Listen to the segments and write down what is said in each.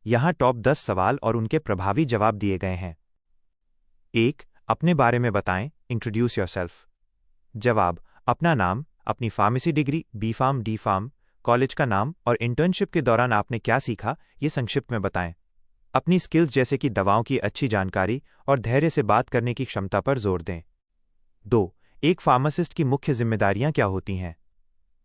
यहाँ टॉप 10 सवाल और उनके प्रभावी जवाब दिए गए हैं। 1. अपने बारे में बताएं, इंट्रोड्यूस योरसेल्फ। जवाब: अपना नाम, अपनी pharmacy degree, B Pharm, D Pharm, college का नाम और इंटर्नशिप के दौरान आपने क्या सीखा, ये संक्षिप्त में बताएं। अपनी स्किल्स जैसे कि दवाओं की अच्छी जानकारी और धैर्य से बात करने की क्षमता पर जोर दें। 2. एक फार्मासिस्ट की मुख्य जिम्मेदारियां क्या होती हैं?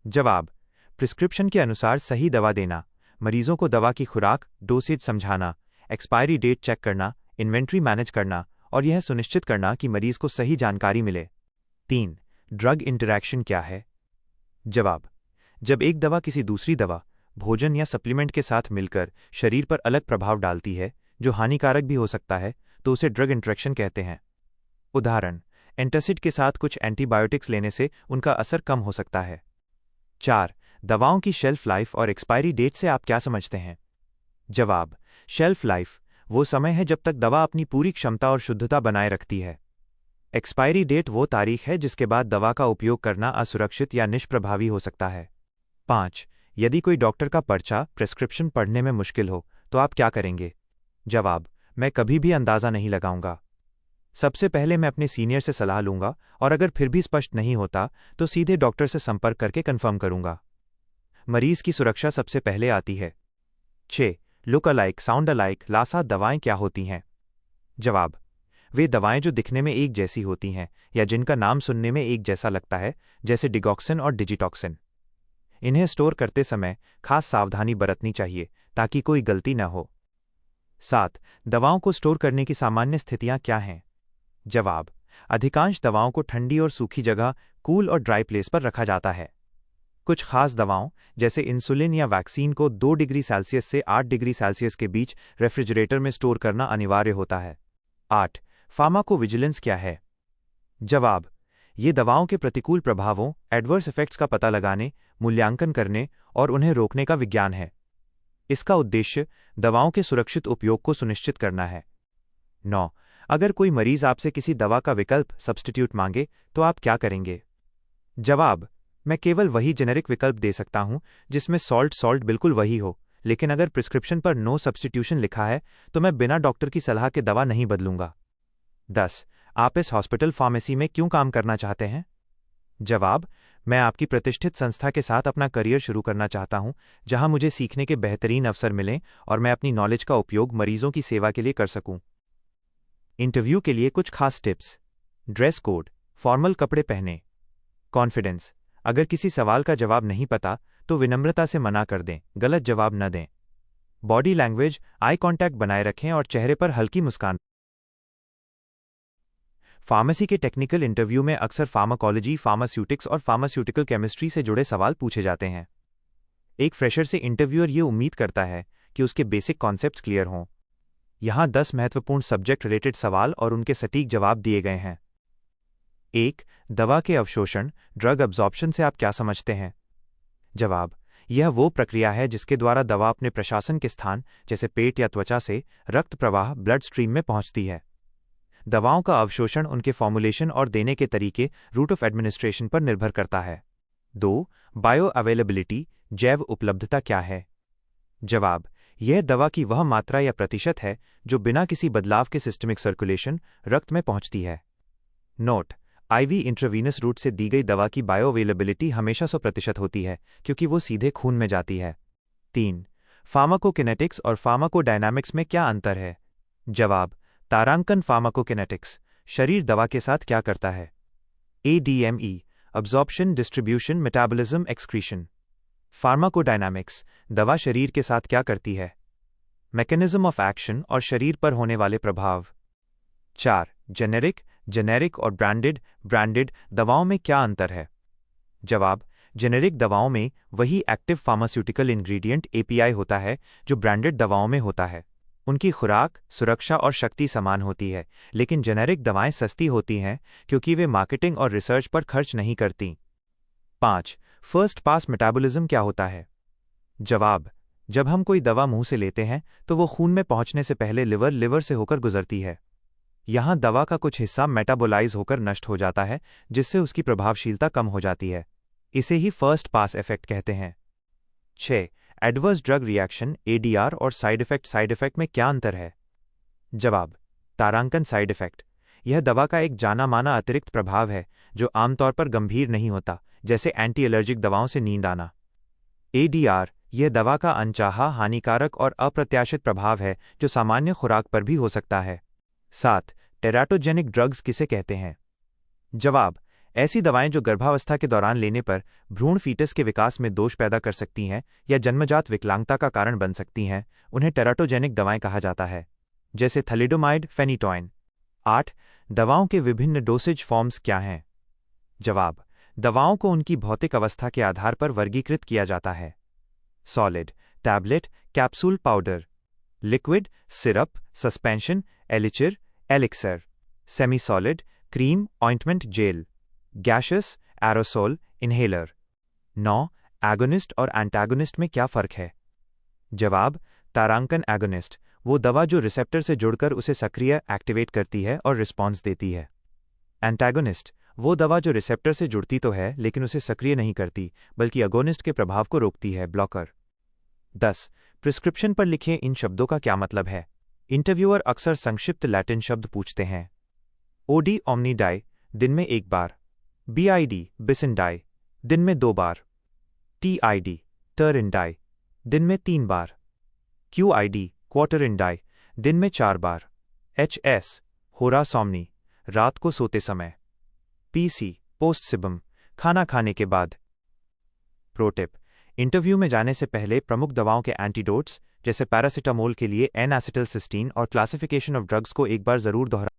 जवाब: प्रिस्क्रिप्शन के अनुसार सही दवा देना, मरीजों को दवा की खुराक, डोसेज समझाना, एक्सपायरी डेट चेक करना, इन्वेंट्री मैनेज करना और यह सुनिश्चित करना कि मरीज को सही जानकारी मिले। 3. ड्रग इंटरैक्शन क्या है? जवाब: जब एक दवा किसी दूसरी दवा, भोजन या सप्लीमेंट के साथ मिलकर शरीर पर अलग प्रभाव डालती है, जो हानिकारक भी हो सकता है, तो उसे ड्रग इंटरैक्शन कहते हैं। उदाहरण: एंटासिड के साथ कुछ एंटीबायोटिक्स लेने से उनका असर कम हो सकता है। 4. दवाओं की शेल्फ लाइफ और एक्सपायरी डेट से आप क्या समझते हैं? जवाब: शेल्फ लाइफ वो समय है जब तक दवा अपनी पूरी क्षमता और शुद्धता बनाए रखती है। एक्सपायरी डेट वो तारीख है जिसके बाद दवा का उपयोग करना असुरक्षित या निष्प्रभावी हो सकता है। 5. यदि कोई डॉक्टर का पर्चा, प्रिस्क्रिप्शन पढ़ने में मुश्किल हो, तो आप क्या करेंगे? जवाब: मैं कभी भी अंदाजा नहीं लगाऊंगा। सबसे पहले मैं अपने सीनियर से सलाह लूंगा और अगर फिर भी स्पष्ट नहीं होता तो सीधे डॉक्टर से संपर्क करके कंफर्म करूंगा। मरीज की सुरक्षा सबसे पहले आती है। 6. Look alike, sound alike, LASA दवाएं क्या होती हैं? जवाब: वे दवाएं जो दिखने में एक जैसी होती हैं या जिनका नाम सुनने में एक जैसा लगता है, जैसे डिगॉक्सिन और डिजिटॉक्सिन। इन्हें स्टोर करते समय खास सावधानी बरतनी चाहिए ताकि कोई गलती न हो। 7. दवाओं को स्टोर करने की सामान्य स्थितियां क्या हैं? जवाब: अधिकांश दवाओं को ठंडी और सूखी जगह, कूल और ड्राई प्लेस पर रखा जाता है। कुछ खास दवाओं जैसे इंसुलिन या वैक्सीन को 2 डिग्री सेल्सियस से 8 डिग्री सेल्सियस के बीच रेफ्रिजरेटर में स्टोर करना अनिवार्य होता है। 8. फार्माकोविजिलेंस क्या है? जवाब: ये दवाओं के प्रतिकूल प्रभावों, एडवर्स इफेक्ट्स का पता लगाने, मूल्यांकन करने और उन्हें रोकने का विज्ञान है। इसका उद्देश्य दवाओं के सुरक्षित उपयोग को सुनिश्चित करना है। 9. अगर कोई मरीज आपसे किसी दवा का विकल्प, सब्स्टिट्यूट मांगे, तो आप क्या करेंगे? जवाब: मैं केवल वही जेनेरिक विकल्प दे सकता हूं जिसमें सॉल्ट बिल्कुल वही हो, लेकिन अगर प्रिस्क्रिप्शन पर नो सब्स्टिट्यूशन लिखा है तो मैं बिना डॉक्टर की सलाह के दवा नहीं बदलूंगा। 10. आप इस हॉस्पिटल फार्मेसी में क्यों काम करना चाहते हैं? जवाब: मैं आपकी प्रतिष्ठित संस्था के साथ अपना करियर शुरू करना चाहता हूं, जहां मुझे सीखने के बेहतरीन अवसर मिलें और मैं अपनी नॉलेज का उपयोग मरीजों की सेवा के लिए कर सकूं। इंटरव्यू के लिए कुछ खास टिप्स। ड्रेस कोड, फॉर्मल कपड़े पहने। कॉन्फिडेंस, अगर किसी सवाल का जवाब नहीं पता तो विनम्रता से मना कर दें, गलत जवाब न दें। बॉडी लैंग्वेज, आई कांटेक्ट बनाए रखें और चेहरे पर हल्की मुस्कान। फार्मेसी के टेक्निकल इंटरव्यू में अक्सर फार्माकोलॉजी, फार्मास्यूटिक्स और फार्मास्यूटिकल केमिस्ट्री से जुड़े सवाल पूछे जाते हैं। एक फ्रेशर से इंटरव्यूअर ये उम्मीद करता है कि उसके बेसिक कॉन्सेप्ट्स क्लियर हों। यहाँ 10 महत्वपूर्ण सब्जेक्ट रिलेटेड सवाल और उनके सटीक जवाब दिए गए हैं। 1. दवा के अवशोषण, ड्रग अब्जॉर्प्शन से आप क्या समझते हैं? जवाब: यह वो प्रक्रिया है जिसके द्वारा दवा अपने प्रशासन के स्थान, जैसे पेट या त्वचा से रक्त प्रवाह, ब्लड स्ट्रीम में पहुंचती है। दवाओं का अवशोषण उनके फॉर्मुलेशन और देने के तरीके, रूट ऑफ एडमिनिस्ट्रेशन पर निर्भर करता है। 2. बायो अवेलेबिलिटी, जैव उपलब्धता क्या है? जवाब: यह दवा की वह मात्रा या प्रतिशत है जो बिना किसी बदलाव के सिस्टमिक सर्कुलेशन, रक्त में पहुंचती है। नोट: आईवी इंट्रावीनस रूट से दी गई दवा की बायो अवेलेबिलिटी हमेशा 100% होती है क्योंकि वो सीधे खून में जाती है। 3. फार्माकोकिनेटिक्स और फार्माकोडायनामिक्स में क्या अंतर है? जवाब: तारांकन, फार्माकोकिनेटिक्स, शरीर दवा के साथ क्या करता है। ADME, absorption, distribution, metabolism, excretion. Pharmacodynamics, दवा शरीर के साथ क्या करती है। मैकेनिज्म ऑफ एक्शन और शरीर पर होने वाले प्रभाव। 4. जेनेरिक और ब्रांडेड दवाओं में क्या अंतर है? जवाब: जेनेरिक दवाओं में वही एक्टिव फार्मास्यूटिकल इंग्रेडिएंट API होता है जो ब्रांडेड दवाओं में होता है। उनकी खुराक, सुरक्षा और शक्ति समान होती है, लेकिन जेनेरिक दवाएं सस्ती होती हैं क्योंकि वे मार्केटिंग और रिसर्च पर खर्च नहीं करती। 5. फर्स्ट पास मेटाबॉलिज्म क्या होता है? जवाब: जब हम कोई दवा मुंह से लेते हैं तो वो खून में पहुंचने से पहले लिवर से होकर गुजरती है। यहाँ दवा का कुछ हिस्सा मेटाबोलाइज होकर नष्ट हो जाता है, जिससे उसकी प्रभावशीलता कम हो जाती है। इसे ही फर्स्ट पास इफेक्ट कहते हैं। 6. एडवर्स ड्रग रिएक्शन ADR और साइड इफेक्ट में क्या अंतर है? जवाब: तारांकन साइड इफेक्ट यह दवा का एक जाना माना अतिरिक्त प्रभाव है जो आमतौर पर गंभीर नहीं होता, जैसे एंटी एलर्जिक दवाओं से नींद आना। ADR यह दवा का अनचाहा, हानिकारक और अप्रत्याशित प्रभाव है जो सामान्य खुराक पर भी हो सकता है। 7. टेराटोजेनिक ड्रग्स किसे कहते हैं? जवाब: ऐसी दवाएं जो गर्भावस्था के दौरान लेने पर भ्रूण फीटस के विकास में दोष पैदा कर सकती हैं या जन्मजात विकलांगता का कारण बन सकती हैं, उन्हें टेराटोजेनिक दवाएं कहा जाता है, जैसे थैलिडोमाइड, फेनिटोइन। 8. दवाओं के विभिन्न डोसेज फॉर्म्स क्या हैं? जवाब: दवाओं को उनकी भौतिक अवस्था के आधार पर वर्गीकृत किया जाता है। Solid, tablet, capsule, powder. Liquid, syrup, suspension, elixir, elixir. Semi solid, cream, ointment, gel. Gaseous, aerosol, inhaler. 9. Agonist और एंटागोनिस्ट में क्या फ़र्क है? जवाब: तारांकन एगोनिस्ट वो दवा जो रिसेप्टर से जुड़कर उसे सक्रिय एक्टिवेट करती है और रिस्पॉन्स देती है। एंटागोनिस्ट वो दवा जो रिसेप्टर से जुड़ती तो है लेकिन उसे सक्रिय नहीं करती, बल्कि अगोनिस्ट के प्रभाव को रोकती है, ब्लॉकर। 10. प्रिस्क्रिप्शन पर लिखे इन शब्दों का क्या मतलब है? इंटरव्यूअर अक्सर संक्षिप्त लैटिन शब्द पूछते हैं। OD ओमनी डाई, दिन में 1 बार। BID बिसिन डाई, दिन में 2 बार। TID टर्इन डाई, दिन में 3 बार। QID क्वार्टरिन डाई, दिन में 4 बार। HS होरा सोमनी, रात को सोते समय। PC पोस्ट सिबम, खाना खाने के बाद। प्रोटिप: इंटरव्यू में जाने से पहले प्रमुख दवाओं के एंटीडोट्स जैसे पैरासिटामोल के लिए N-एसिटिलसिस्टीन और क्लासिफिकेशन ऑफ ड्रग्स को एक बार जरूर दोहराएं।